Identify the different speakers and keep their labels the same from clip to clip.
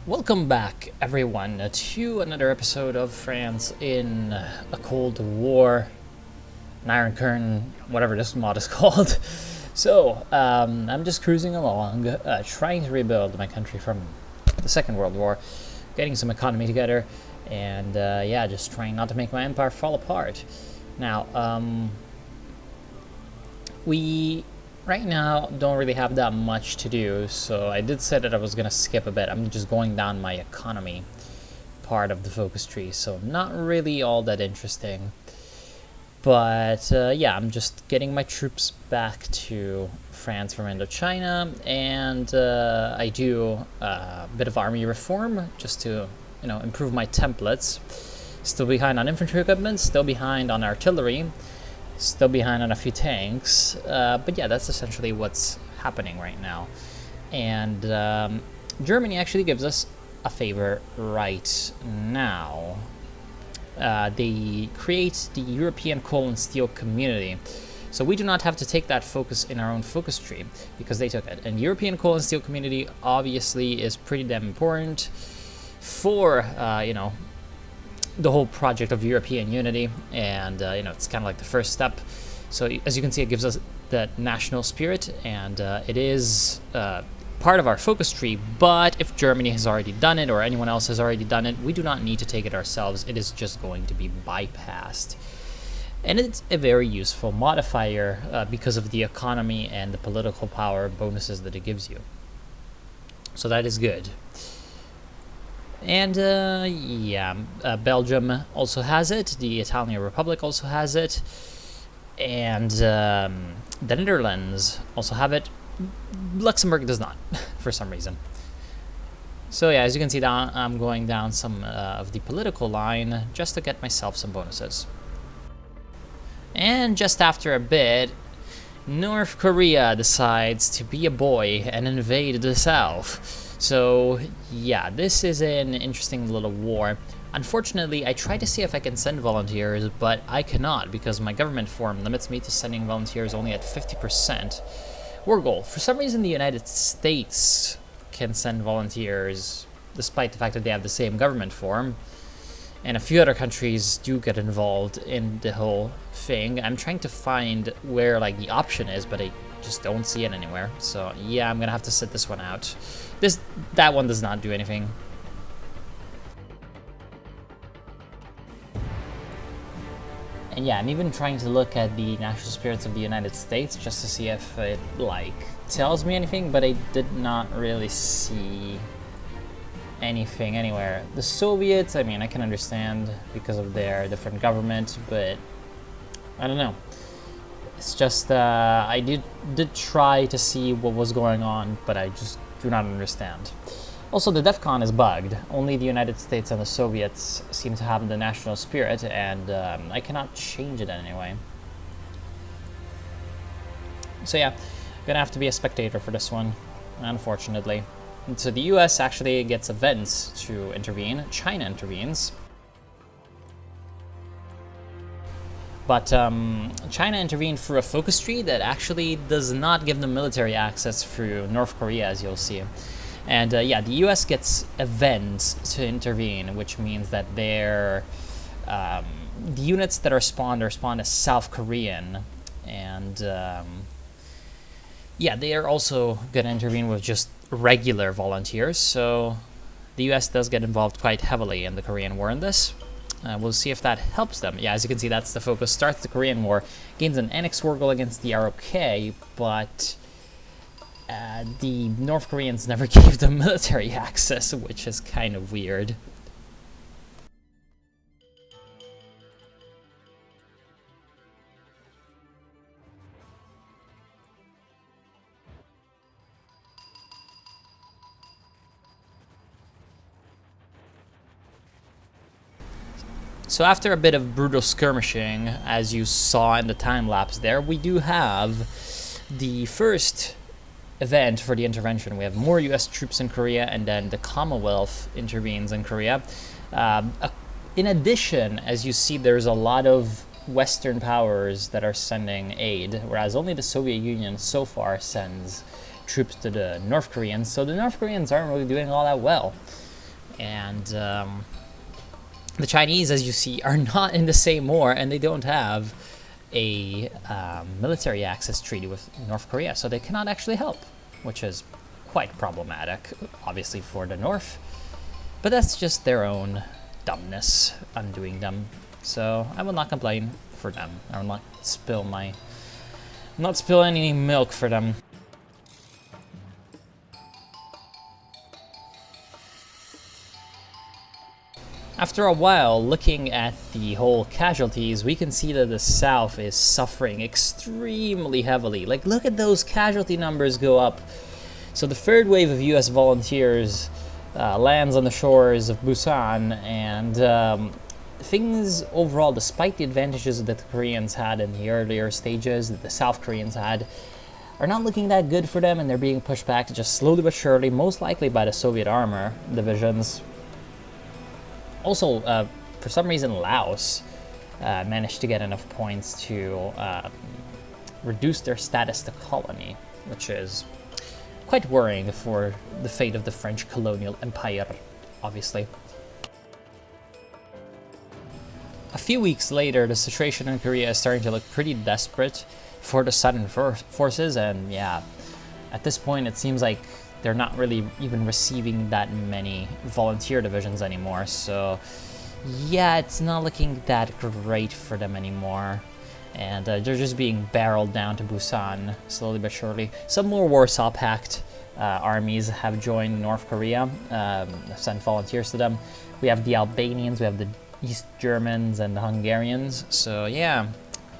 Speaker 1: Welcome back, everyone, to another episode of France in a Cold War, an Iron Curtain, whatever this mod is called. I'm just cruising along, trying to rebuild my country from the Second World War, getting some economy together, and just trying not to make my empire fall apart. Now, we right now don't really have that much to do, so I did say that I was gonna skip a bit. I'm just going down my economy part of the focus tree, so not really all that interesting. But I'm just getting my troops back to France from Indochina, and I do a bit of army reform just to improve my templates. Still behind on infantry equipment, still behind on artillery, still behind on a few tanks, but yeah, that's essentially what's happening right now. And Germany actually gives us a favor right now. They create the European Coal and Steel Community, so we do not have to take that focus in our own focus tree because they took it. And European Coal and Steel Community obviously is pretty damn important for the whole project of European unity, and it's kind of like the first step. So as you can see, it gives us that national spirit, and it is part of our focus tree. But if Germany has already done it, or anyone else has already done it, we do not need to take it ourselves. It is just going to be bypassed, and it's a very useful modifier because of the economy and the political power bonuses that it gives you. So that is good. And Belgium also has it, the Italian Republic also has it, and the Netherlands also have it. Luxembourg does not, for some reason. So yeah, as you can see, down, I'm going down some of the political line just to get myself some bonuses. And just after a bit, North Korea decides to be a boy and invade the South. So yeah, this is an interesting little war. Unfortunately, I tried to see if I can send volunteers, but I cannot because my government form limits me to sending volunteers only at 50% war goal. For some reason, the United States can send volunteers despite the fact that they have the same government form, and a few other countries do get involved in the whole thing. I'm trying to find where the option is, but I just don't see it anywhere. So yeah, I'm gonna have to sit this one out. That one does not do anything. And yeah, I'm even trying to look at the national spirits of the United States just to see if it tells me anything, but I did not really see anything anywhere. The Soviets, I mean, I can understand because of their different government, but I don't know. It's just I did try to see what was going on, but I just do not understand. Also, the DEFCON is bugged. Only the United States and the Soviets seem to have the national spirit, and I cannot change it anyway. So yeah, I'm gonna have to be a spectator for this one, unfortunately. And so the US actually gets events to intervene. China intervenes. But China intervened through a focus tree that actually does not give them military access through North Korea, as you'll see. And the US gets events to intervene, which means that the units that are spawned as South Korean. And they are also going to intervene with just regular volunteers. So the US does get involved quite heavily in the Korean War in this. We'll see if that helps them. Yeah, as you can see, that's the focus. Starts the Korean War, gains an annex war goal against the ROK, but the North Koreans never gave them military access, which is kind of weird. So after a bit of brutal skirmishing, as you saw in the time lapse there, we do have the first event for the intervention. We have more US troops in Korea, and then the Commonwealth intervenes in Korea. In addition, as you see, there's a lot of Western powers that are sending aid, whereas only the Soviet Union so far sends troops to the North Koreans. So the North Koreans aren't really doing all that well. And the Chinese, as you see, are not in the same war, and they don't have a military access treaty with North Korea, so they cannot actually help, which is quite problematic, obviously, for the North. But that's just their own dumbness undoing them. So I will not complain for them. I will not spill any milk for them. After a while, looking at the whole casualties, we can see that the South is suffering extremely heavily. Like, look at those casualty numbers go up. So the third wave of US volunteers lands on the shores of Busan, and things overall, despite the advantages that the Koreans had in the earlier stages, that the South Koreans had, are not looking that good for them, and they're being pushed back just slowly but surely, most likely by the Soviet armor divisions. Also, for some reason, Laos managed to get enough points to reduce their status to colony, which is quite worrying for the fate of the French colonial empire, obviously. A few weeks later, the situation in Korea is starting to look pretty desperate for the Southern forces, and yeah, at this point it seems like they're not really even receiving that many volunteer divisions anymore, so yeah, it's not looking that great for them anymore. And they're just being barreled down to Busan, slowly but surely. Some more Warsaw Pact armies have joined North Korea, sent volunteers to them. We have the Albanians, we have the East Germans, and the Hungarians. So yeah,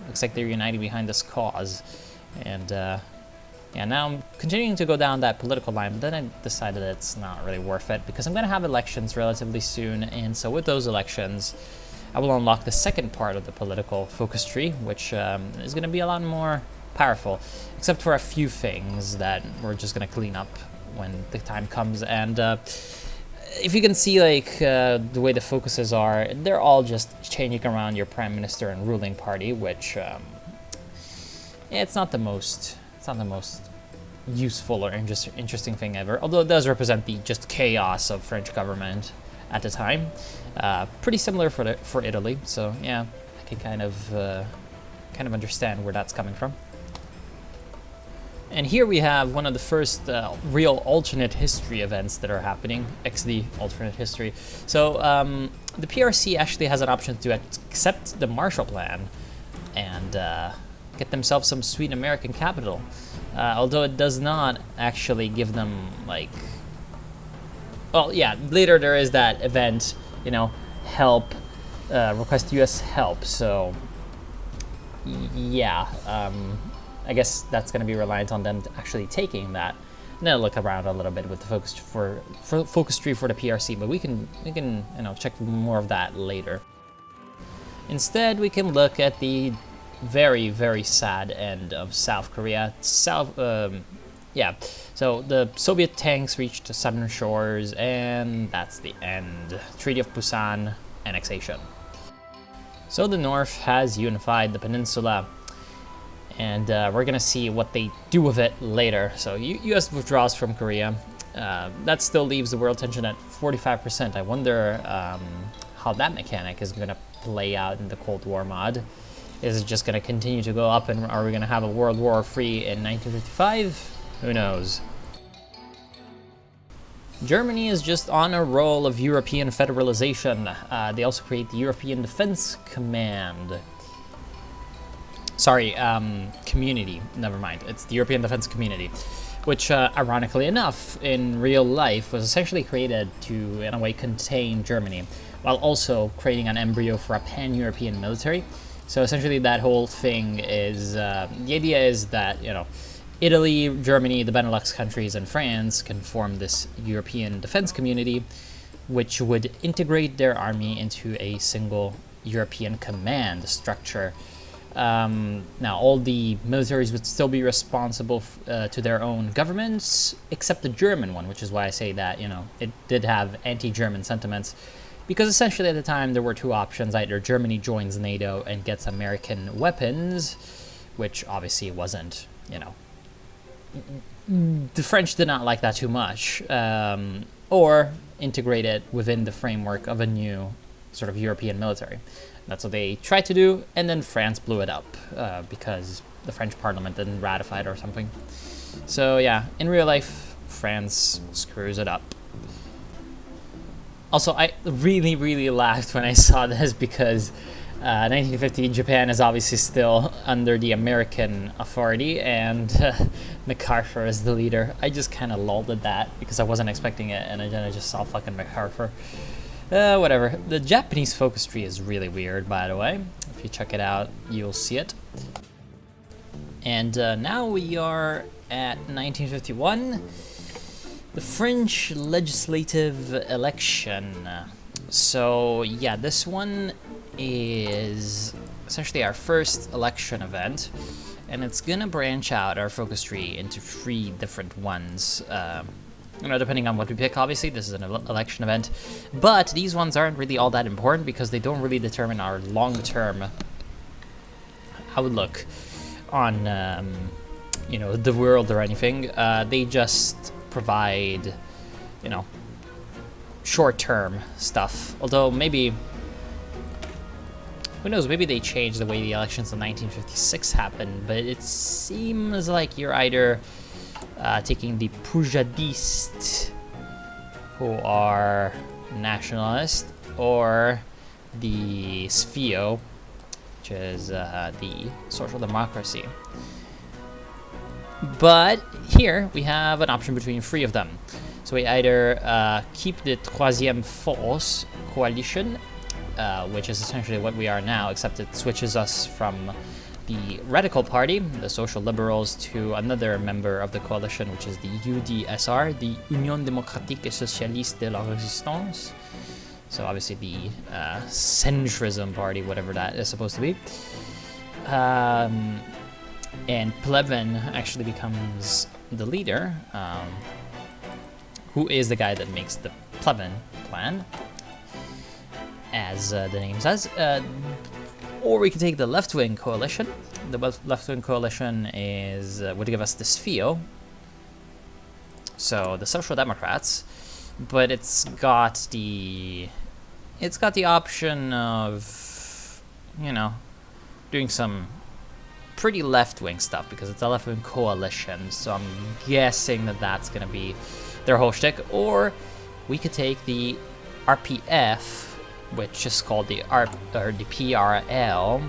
Speaker 1: looks like they're united behind this cause. And yeah, now I'm continuing to go down that political line, but then I decided it's not really worth it because I'm going to have elections relatively soon, and so with those elections, I will unlock the second part of the political focus tree, which is going to be a lot more powerful, except for a few things that we're just going to clean up when the time comes. And if you can see, like, the way the focuses are, they're all just changing around your prime minister and ruling party, which yeah, it's not the most useful or interesting thing ever, although it does represent the just chaos of French government at the time. Pretty similar for Italy, so yeah, I can kind of understand where that's coming from. And here we have one of the first real alternate history events that are happening, XD alternate history. So the PRC actually has an option to accept the Marshall Plan and get themselves some sweet American capital, although it does not actually give them, like, well, yeah, later there is that event, you know, help, request US help, so yeah, I guess that's going to be reliant on them actually taking that. And then I'll look around a little bit with the focus tree for the PRC, but we can you know, check more of that later. Instead, we can look at the very, very sad end of South Korea. Yeah, so the Soviet tanks reached the southern shores, and that's the end. Treaty of Busan, annexation. So the North has unified the peninsula, and we're gonna see what they do with it later. So US withdraws from Korea. That still leaves the world tension at 45%. I wonder how that mechanic is gonna play out in the Cold War mod. Is it just gonna continue to go up, and are we gonna have a World War III in 1955? Who knows? Germany is just on a roll of European federalization. They also create the European Defense Command. Sorry, community. Never mind. It's the European Defense Community, which, ironically enough, in real life was essentially created to, in a way, contain Germany, while also creating an embryo for a pan-European military. So essentially that whole thing is, the idea is that, you know, Italy, Germany, the Benelux countries, and France can form this European defense community, which would integrate their army into a single European command structure. Now, all the militaries would still be responsible to their own governments, except the German one, which is why I say that, you know, it did have anti-German sentiments, because essentially at the time there were two options: either Germany joins NATO and gets American weapons, which obviously wasn't, you know, the French did not like that too much, or integrate it within the framework of a new sort of European military. That's what they tried to do, and then France blew it up because the French parliament didn't ratify it or something. So yeah, in real life, France screws it up. Also, I really, really laughed when I saw this because 1950 Japan is obviously still under the American authority, and MacArthur is the leader. I just kind of lolled at that because I wasn't expecting it, and then I just saw fucking MacArthur. Whatever. The Japanese focus tree is really weird, by the way. If you check it out, you'll see it. And now we are at 1951. The French legislative election. So yeah, this one is essentially our first election event, and it's gonna branch out our focus tree into 3 different ones. Depending on what we pick, obviously, this is an election event, but these ones aren't really all that important because they don't really determine our long-term outlook on, the world or anything. They just provide, short-term stuff. Although maybe, who knows, maybe they changed the way the elections in 1956 happened, but it seems like you're either taking the Pujadistes, who are nationalist, or the SFIO, which is the social democracy. But here we have an option between 3 of them. So we either keep the Troisième Force coalition, which is essentially what we are now, except it switches us from the Radical Party, the Social Liberals, to another member of the coalition, which is the UDSR, the Union Démocratique et Socialiste de la Résistance. So obviously the centrism party, whatever that is supposed to be. And Plevin actually becomes the leader, who is the guy that makes the Plevin plan, as the name says. Or we can take the left-wing coalition. The left-wing coalition would give us the SFIO, so the Social Democrats, but it's got the option of, doing some pretty left-wing stuff because it's a left-wing coalition. So I'm guessing that that's gonna be their whole shtick. Or we could take the RPF, which is called the PRL,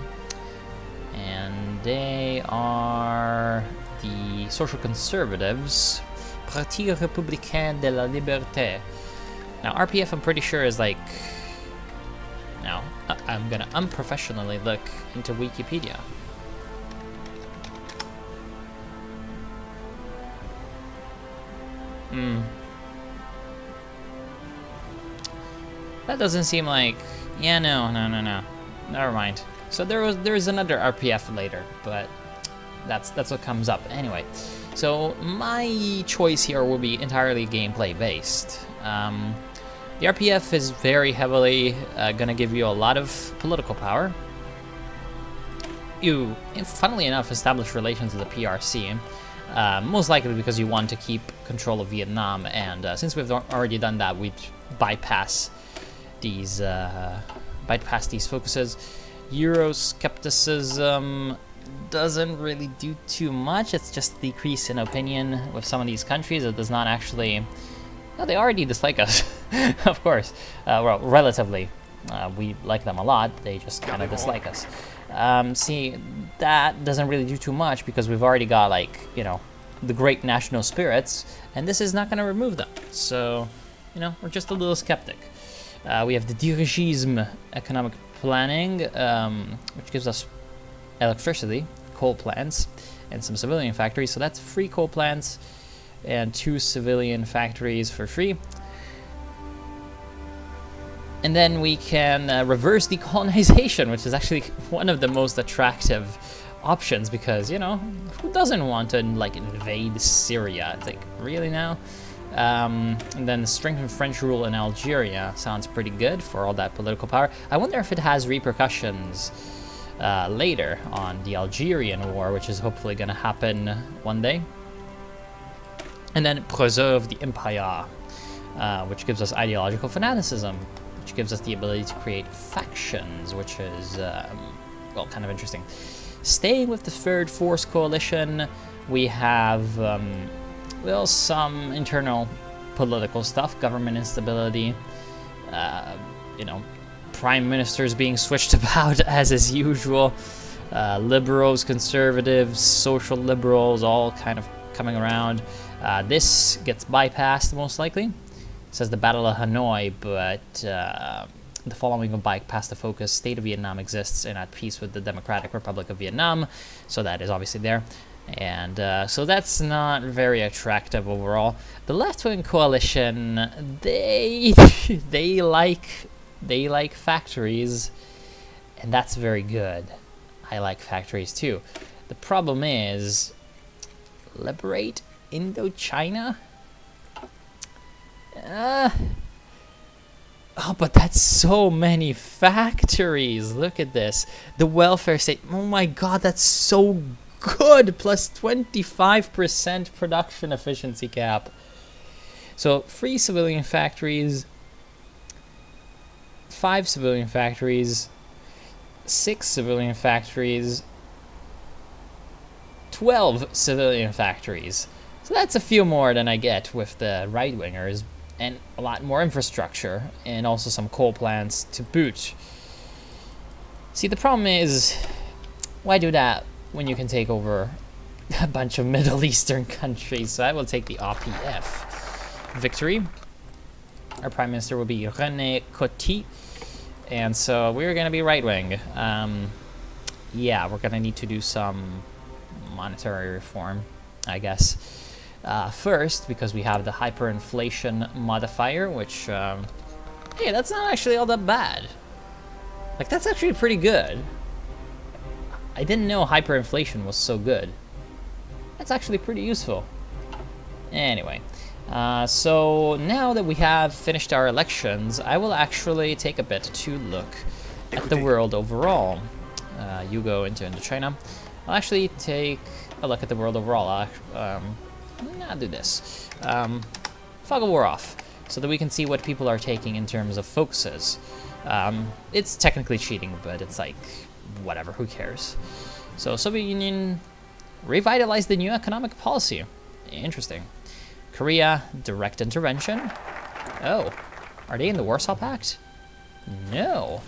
Speaker 1: and they are the Social Conservatives, Parti Républicain de la Liberté. Now RPF, I'm pretty sure is like, now I'm gonna unprofessionally look into Wikipedia. That doesn't seem like... Yeah, no. Never mind. So there's another RPF later, but that's what comes up. Anyway, so my choice here will be entirely gameplay based. The RPF is very heavily gonna give you a lot of political power. You, funnily enough, establish relations with the PRC. Most likely because you want to keep control of Vietnam, and since we've already done that, we'd bypass these focuses. Euroscepticism doesn't really do too much. It's just a decrease in opinion with some of these countries. It does not actually... No, they already dislike us, of course. Well, relatively. We like them a lot. They just kind of dislike us. See, that doesn't really do too much because we've already got, the great national spirits, and this is not going to remove them. So, we're just a little skeptic. We have the dirigisme economic planning, which gives us electricity, coal plants, and some civilian factories. So that's 3 coal plants and 2 civilian factories for free. And then we can reverse decolonization, which is actually one of the most attractive options because, who doesn't want to, invade Syria? It's like, really now? And then strengthen French rule in Algeria sounds pretty good for all that political power. I wonder if it has repercussions later on the Algerian war, which is hopefully going to happen one day. And then preserve the empire. which gives us ideological fanaticism, which gives us the ability to create factions, which is, well, kind of interesting. Staying with the Third Force Coalition, we have, well, some internal political stuff, government instability, you know, prime ministers being switched about as is usual, liberals, conservatives, social liberals, all kind of coming around. This gets bypassed most likely. It says the Battle of Hanoi, but the following will bypass the focus. State of Vietnam exists and at peace with the Democratic Republic of Vietnam, so that is obviously there. And so that's not very attractive overall. The left-wing coalition, they like factories, and that's very good. I like factories too. The problem is, liberate Indochina? Oh, but that's so many factories. Look at this. The welfare state. Oh my god, that's so good. Plus 25% production efficiency cap. So 3 civilian factories, 5 civilian factories, 6 civilian factories, 12 civilian factories. So that's a few more than I get with the right-wingers, and a lot more infrastructure, and also some coal plants to boot. See, the problem is, why do that when you can take over a bunch of Middle Eastern countries? So I will take the RPF victory. Our Prime Minister will be René Coty, and so we're going to be right-wing. Yeah, we're going to need to do some monetary reform, I guess. First, because we have the hyperinflation modifier, which, hey, that's not actually all that bad. Like, that's actually pretty good. I didn't know hyperinflation was so good. That's actually pretty useful. Anyway, so now that we have finished our elections, I will actually take a bit to look at the world overall. You go into Indochina. I'll actually take a look at the world overall. I'll do this. Fog of War off, so that we can see what people are taking in terms of focuses. It's technically cheating, but it's like, whatever, who cares? So Soviet Union revitalized the new economic policy. Interesting. Korea, direct intervention. Oh, are they in the Warsaw Pact? No.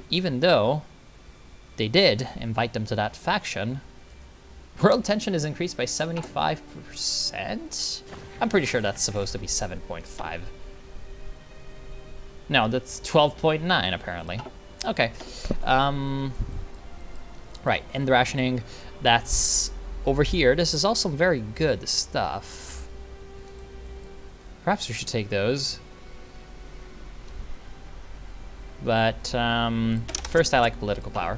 Speaker 1: Even though they did invite them to that faction. World tension is increased by 75%? I'm pretty sure that's supposed to be 7.5. No, that's 12.9 apparently. Okay. Right, end the rationing. That's over here. This is also very good stuff. Perhaps we should take those. But first I like political power.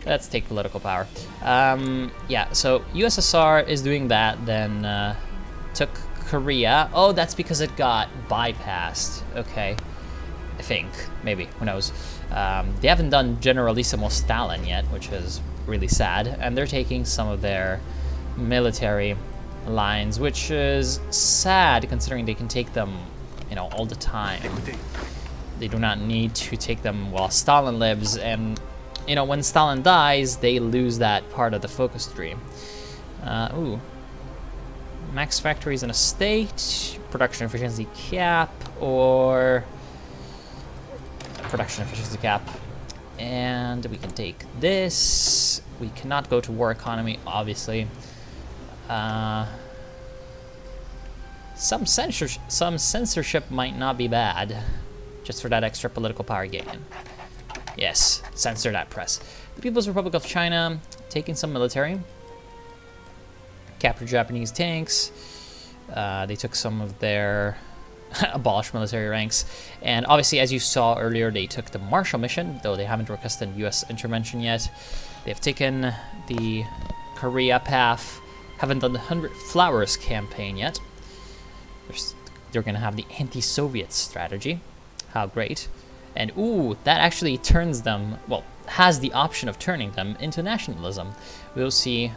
Speaker 1: Let's take political power. Yeah, so USSR is doing that, then took Korea. Oh, that's because it got bypassed. Okay, I think, maybe, who knows. They haven't done Generalissimo Stalin yet, which is really sad, and they're taking some of their military lines, which is sad considering they can take them, you know, all the time. They do not need to take them while Stalin lives, and you know, when Stalin dies, they lose that part of the focus tree. Ooh. Max factories in a state, production efficiency cap, or production efficiency cap. And we can take this. We cannot go to war economy, obviously. Some censorship might not be bad, just for that extra political power gain. Yes, censor that press. The People's Republic of China taking some military. Captured Japanese tanks. They took some of their abolished military ranks. And obviously, as you saw earlier, they took the Marshall Mission, though they haven't requested U.S. intervention yet. They've taken the Korea path. Haven't done the 100 Flowers campaign yet. They're going to have the anti-Soviet strategy. How great. And ooh, that actually turns them, well, has the option of turning them into nationalism. We'll see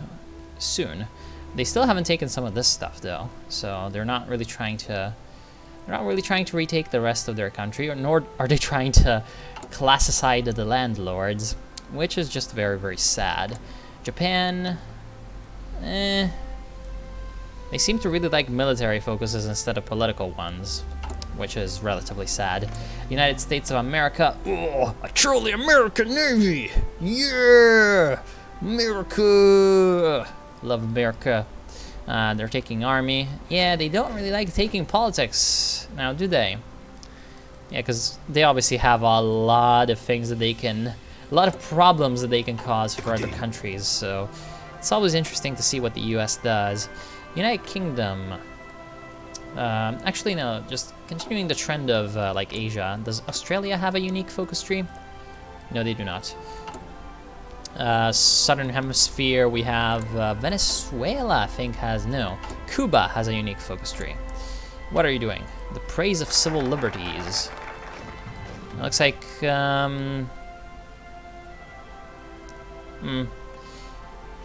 Speaker 1: soon. They still haven't taken some of this stuff though, so they're not really trying to They're not really trying to retake the rest of their country, or nor are they trying to classify the landlords, which is just very, very sad. Japan, they seem to really like military focuses instead of political ones, which is relatively sad. United States of America, oh, a truly American Navy! Yeah! America! Love America. They're taking army. Yeah, they don't really like taking politics. Now, do they? Yeah, because they obviously have a lot of things that they can... A lot of problems that they can cause for other countries, so... It's always interesting to see what the US does. United Kingdom... actually, no, just continuing the trend of, like, Asia. Does Australia have a unique focus tree? No, they do not. Southern Hemisphere, we have Venezuela, I think, has no. Cuba has a unique focus tree. What are you doing? The praise of civil liberties. It looks like,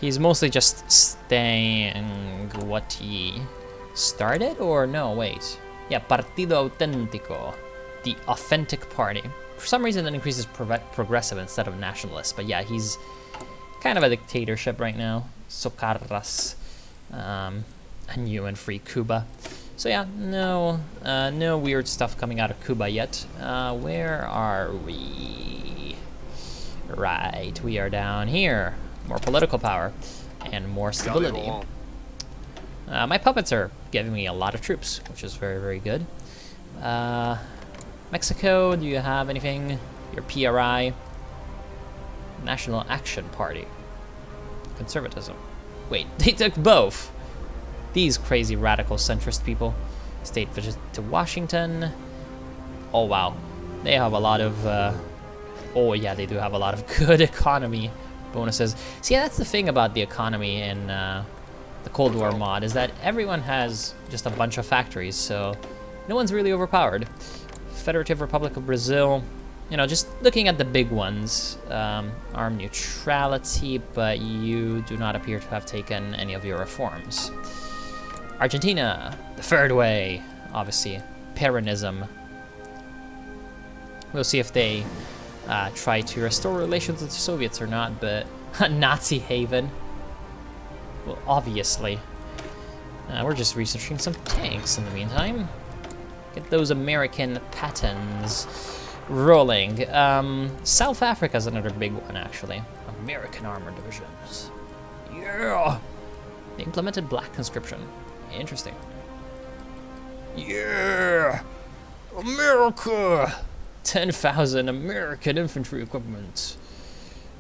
Speaker 1: he's mostly just staying what he started, or no, wait. Yeah, Partido Auténtico, the authentic party. For some reason, that increases progressive instead of nationalist, but yeah, he's kind of a dictatorship right now. Socarras, a new and free Cuba. So yeah, no weird stuff coming out of Cuba yet. Where are we? Right, we are down here. More political power and more stability. My puppets are giving me a lot of troops, which is very, very good. Mexico, do you have anything? Your PRI? National Action Party. Conservatism. Wait, they took both. These crazy radical centrist people. State visit to Washington. Oh wow, they have a lot of, oh yeah, they do have a lot of good economy bonuses. See, that's the thing about the economy in the Cold War mod, is that everyone has just a bunch of factories, so no one's really overpowered. Federative Republic of Brazil, you know, just looking at the big ones, armed neutrality, but you do not appear to have taken any of your reforms. Argentina, the third way, obviously, Peronism. We'll see if they try to restore relations with the Soviets or not, but Nazi haven. Well, obviously. We're just researching some tanks in the meantime. Get those American patents rolling. South Africa's another big one, actually. American armor divisions. Yeah! They implemented black conscription. Interesting. Yeah! America! 10,000 American infantry equipment.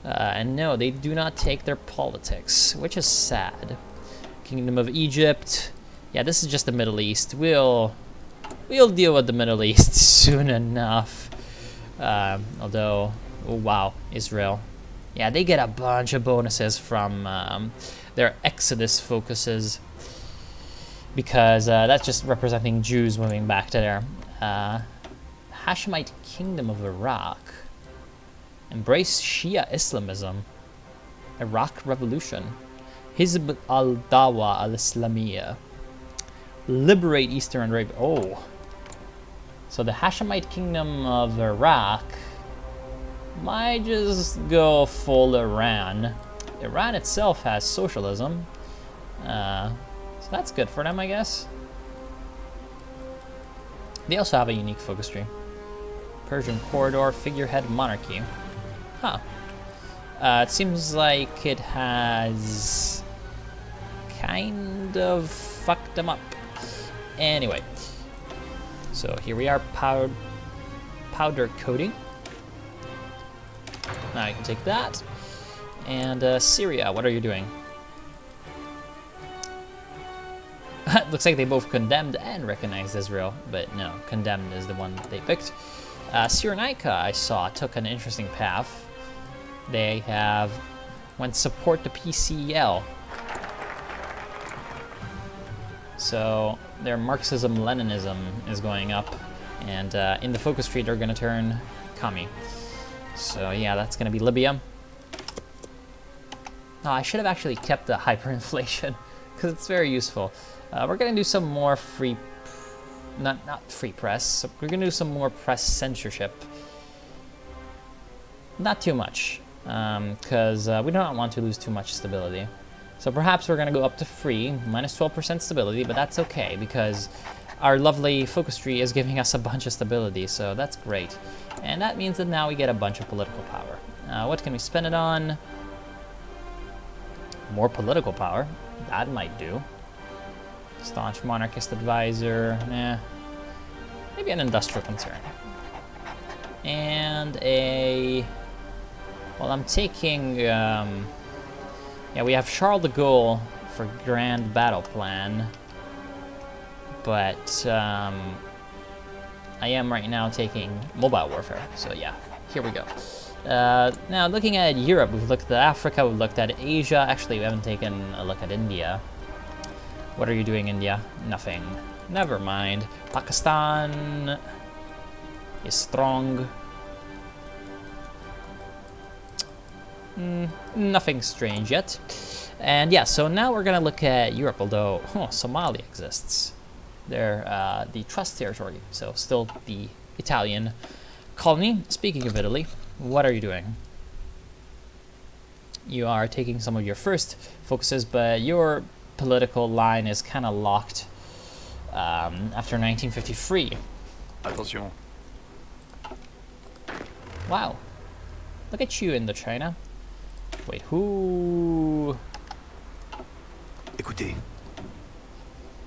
Speaker 1: And no, they do not take their politics, which is sad. Kingdom of Egypt. Yeah, this is just the Middle East. We'll deal with the Middle East soon enough. Although, oh wow, Israel. Yeah, they get a bunch of bonuses from their Exodus focuses, because that's just representing Jews moving back to there. Hashemite Kingdom of Iraq. Embrace Shia Islamism. Iraq Revolution. Hizb al-Dawa al-Islamiyya. Liberate Eastern Arabia. Oh. So the Hashemite Kingdom of Iraq might just go full Iran. Iran itself has socialism. So that's good for them, I guess. They also have a unique focus tree. Persian Corridor, Figurehead Monarchy. Huh. It seems like it has kind of fucked them up. Anyway. So here we are, powder coating. Now you can take that. And Syria, what are you doing? Looks like they both condemned and recognized Israel, but no, condemned is the one that they picked. Cyrenaica, I saw, took an interesting path. They have went support the PCL. So their Marxism-Leninism is going up, and in the focus tree they're going to turn commie. So yeah, that's going to be Libya. Oh, I should have actually kept the hyperinflation, because it's very useful. We're going to do some more free not free press. So we're gonna do some more press censorship. Not too much, because we don't want to lose too much stability. So perhaps we're gonna go up to free, minus 12% stability, but that's okay because our lovely focus tree is giving us a bunch of stability, so that's great. And that means that now we get a bunch of political power. What can we spend it on? More political power. That might do. Staunch monarchist advisor. Nah. Maybe an industrial concern. And a... Well, I'm taking... yeah, we have Charles de Gaulle for Grand Battle Plan. But I am right now taking mobile warfare. So yeah, here we go. Now, looking at Europe, we've looked at Africa, we've looked at Asia. Actually, we haven't taken a look at India. What are you doing, India? Nothing. Never mind. Pakistan is strong. Nothing strange yet. And yeah, so now we're gonna look at Europe, although Somalia exists. They're the trust territory, so still the Italian colony. Speaking of Italy, what are you doing? You are taking some of your first focuses, but your political line is kind of locked after 1953.
Speaker 2: Attention.
Speaker 1: Wow. Look at you, Indochina. Wait, who...
Speaker 2: Écoutez.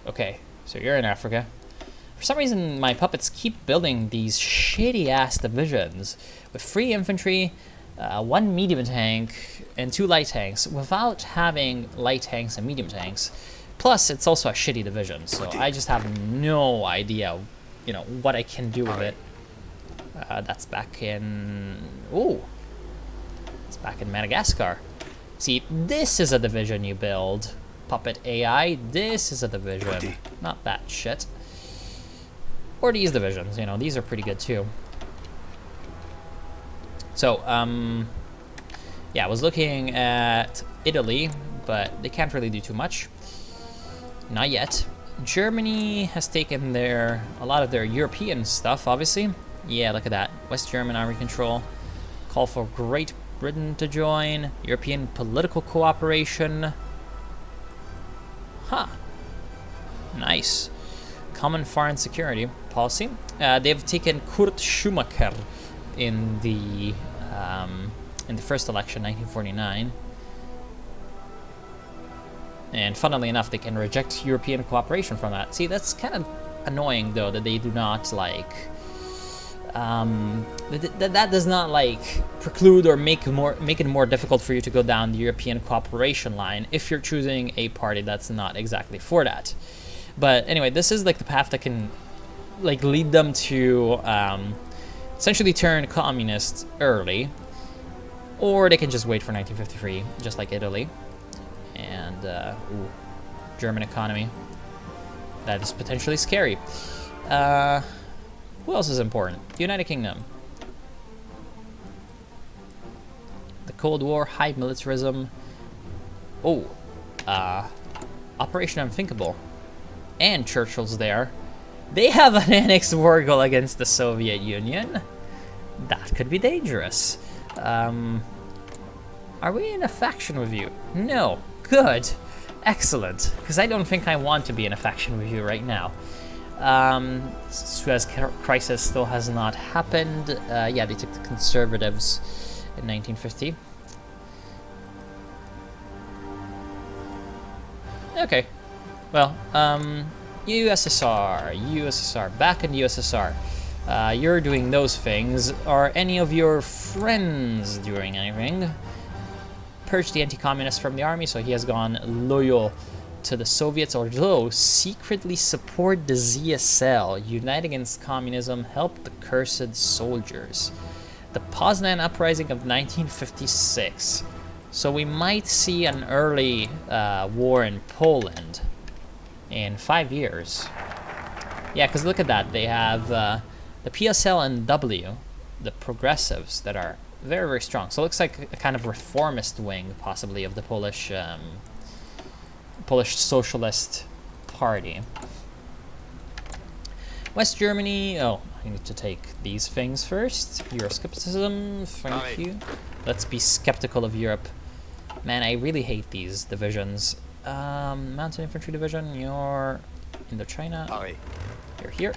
Speaker 1: Okay, so you're in Africa. For some reason, my puppets keep building these shitty-ass divisions with 3 infantry, 1 medium tank, and 2 light tanks, without having light tanks and medium tanks. Plus, it's also a shitty division, so I just have no idea, you know, what I can do with it. That's back in... Ooh. It's back in Madagascar. See, this is a division you build. Puppet AI, this is a division. Not that shit. Or these divisions, you know, these are pretty good too. So, yeah, I was looking at Italy, but they can't really do too much. Not yet. Germany has taken a lot of their European stuff, obviously. Yeah, look at that. West German army control. Call for Great Britain to join. European political cooperation. Huh. Nice. Common foreign security policy. They've taken Kurt Schumacher in the first election, 1949. And funnily enough, they can reject European cooperation from that. See, that's kind of annoying, though, that they do not, like... that does not, like, preclude or make it more difficult for you to go down the European cooperation line if you're choosing a party that's not exactly for that. But anyway, this is, like, the path that can, like, lead them to essentially turn communist early. Or they can just wait for 1953, just like Italy. And, ooh, German economy. That is potentially scary. Who else is important? United Kingdom. The Cold War, high militarism. Oh, Operation Unthinkable. And Churchill's there. They have an annexed war goal against the Soviet Union. That could be dangerous. Are we in a faction with you? No. Good. Excellent. Because I don't think I want to be in a faction with you right now. Suez Crisis still has not happened. Yeah, they took the Conservatives in 1950. Okay. Well, USSR, back in the USSR. You're doing those things. Are any of your friends doing anything? Purge the anti-communists from the army, so he has gone loyal to the Soviets, although secretly support the ZSL, unite against communism, help the cursed soldiers. The Poznan Uprising of 1956. So we might see an early war in Poland in 5 years. Yeah, because look at that. They have the PSL and W, the progressives, that are very, very strong. So it looks like a kind of reformist wing, possibly, of the Polish Socialist Party. West Germany. Oh, I need to take these things first. Euroscepticism. Thank you. Let's be skeptical of Europe. Man, I really hate these divisions. Mountain Infantry Division, you're Indochina. You're here.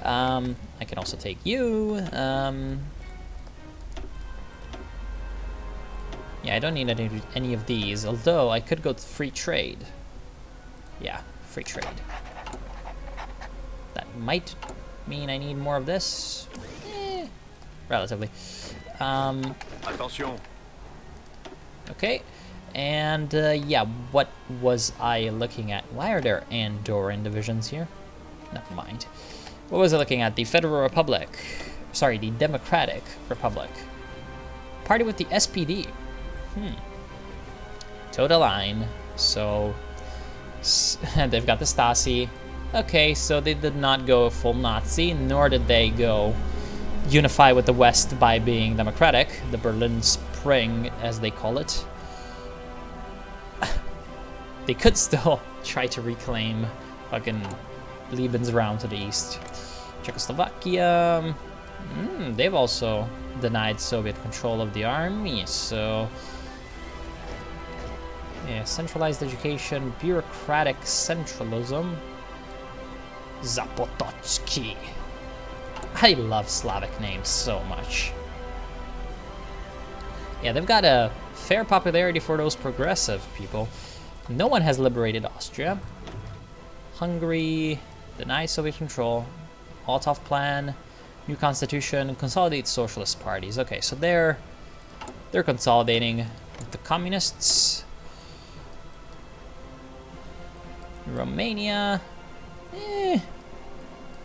Speaker 1: I can also take you. Yeah, I don't need any of these, although I could go to free trade. Yeah, free trade. That might mean I need more of this. Relatively.
Speaker 2: Attention.
Speaker 1: Okay. And, yeah, what was I looking at? Why are there Andorran divisions here? Never mind. What was I looking at? The Federal Republic. Sorry, the Democratic Republic. Party with the SPD. Total line. So, they've got the Stasi. Okay, so they did not go full Nazi, nor did they go unify with the West by being democratic. The Berlin Spring, as they call it. They could still try to reclaim fucking Lebensraum to the east. Czechoslovakia. They've also denied Soviet control of the army, so... Yeah, centralized education, bureaucratic centralism. Zapotoczki. I love Slavic names so much. Yeah, they've got a fair popularity for those progressive people. No one has liberated Austria. Hungary, deny Soviet control. Altov plan, new constitution, consolidate socialist parties. Okay, so they're consolidating with the communists. Romania,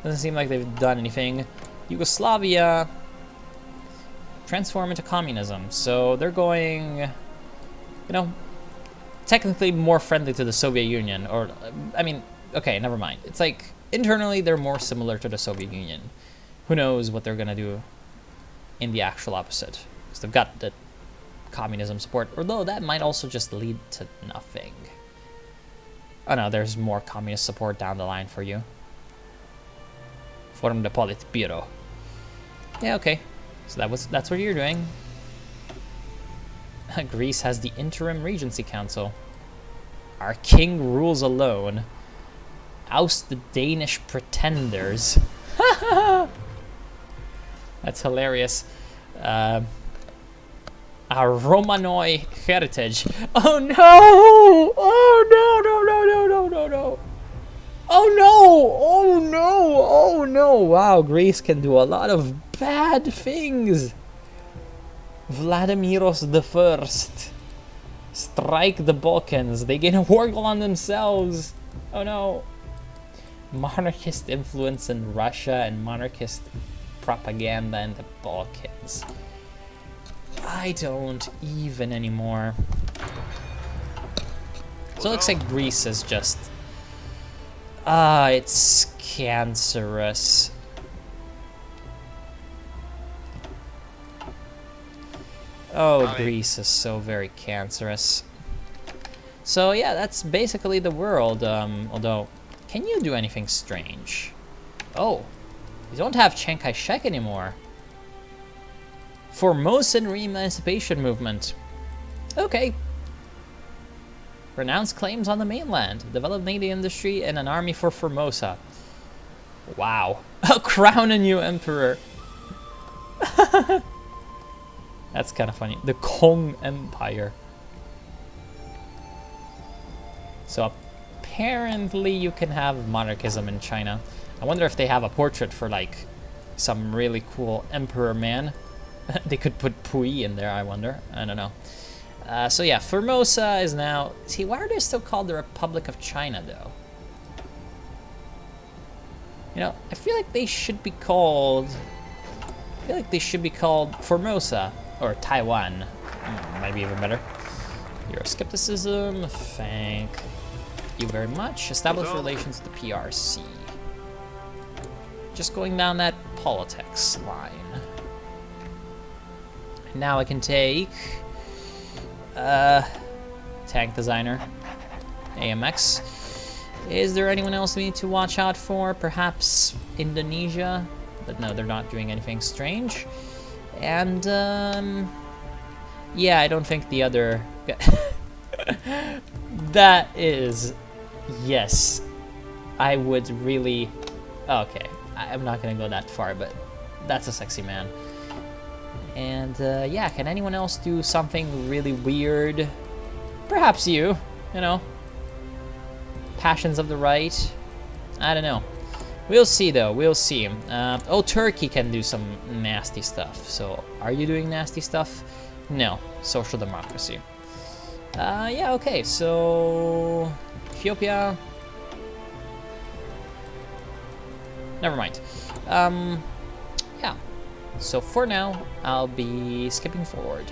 Speaker 1: doesn't seem like they've done anything. Yugoslavia, transform into communism. So they're going, you know, technically more friendly to the Soviet Union, or, I mean, okay, never mind. It's like, internally, they're more similar to the Soviet Union. Who knows what they're gonna do in the actual opposite. Because they've got the communism support, although that might also just lead to nothing. Oh no, there's more communist support down the line for you. Form the Politburo. Yeah, okay. So that's what you're doing. Greece has the interim regency council. Our king rules alone. Oust the Danish pretenders. That's hilarious. Our Romanoi heritage. Oh no! Oh no! No! No! No! No! No! No! Oh no! Oh no! Oh no! Wow, Greece can do a lot of bad things. Vladimiros the First. Strike the Balkans. They gain a war goal on themselves. Oh no. Monarchist influence in Russia and monarchist propaganda in the Balkans. I don't even anymore. So it looks like Greece is just... it's cancerous. Oh, Greece is so very cancerous. So yeah, that's basically the world, although... Can you do anything strange? Oh, you don't have Chiang Kai-shek anymore. Formosan re-emancipation movement. Okay. Renounce claims on the mainland. Develop navy industry and an army for Formosa. Wow. Crown a new emperor. That's kind of funny. The Kong Empire. So apparently you can have monarchism in China. I wonder if they have a portrait for like some really cool emperor man. They could put Puyi in there, I wonder. I don't know. So yeah, Formosa is now... See, why are they still called the Republic of China, though? You know, I feel like they should be called... Formosa. Or Taiwan. Might be even better. Euroscepticism. Thank you very much. Establish relations with the PRC. Just going down that politics line. Now I can take tank designer, AMX. Is there anyone else we need to watch out for? Perhaps Indonesia? But no, they're not doing anything strange. And, yeah, I don't think the other... That is... Yes. I would really... Okay, I'm not gonna go that far, but that's a sexy man. And, yeah, can anyone else do something really weird? Perhaps you know. Passions of the Right. I don't know. We'll see, though. We'll see. Oh, Turkey can do some nasty stuff. So, are you doing nasty stuff? No. Social democracy. Yeah, okay. So, Ethiopia. Never mind. Yeah. So, for now, I'll be skipping forward.